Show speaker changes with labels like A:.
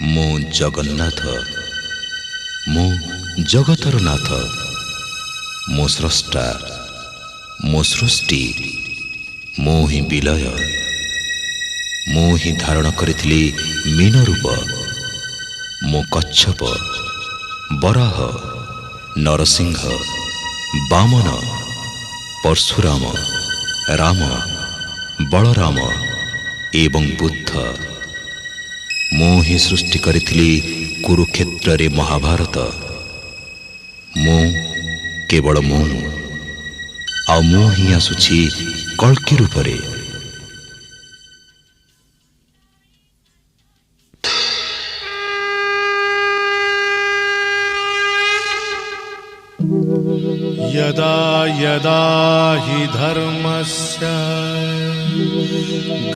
A: ମୁଁ ଜଗନ୍ନାଥ, ମୁଁ ଜଗତର ନାଥ, ମୁଁ ସ୍ରଷ୍ଟା, ମୁଁ ସୃଷ୍ଟି, ମୁଁ ହିଁ ବିଲୟ। ମୁଁ ହିଁ ଧାରଣ କରିଥିଲି ମୀନ ରୂପ। ମୁଁ କଚ୍ଛପ, ବରାହ, ନରସିଂହ, ବାମନ, ପରଶୁରାମ, ରାମ, ବଳରାମ ଏବଂ ବୁଦ୍ଧ। ମୁଁ ହିଁ ସୃଷ୍ଟି କରିଥିଲି କୁରୁକ୍ଷେତ୍ରରେ ମହାଭାରତ। ମୁଁ କେବଳ ମୁଁ, ଆଉ ମୁଁ ହିଁ ଆସୁଛି କଳ୍କି ରୂପରେ।
B: यदा यदा हि धर्मस्य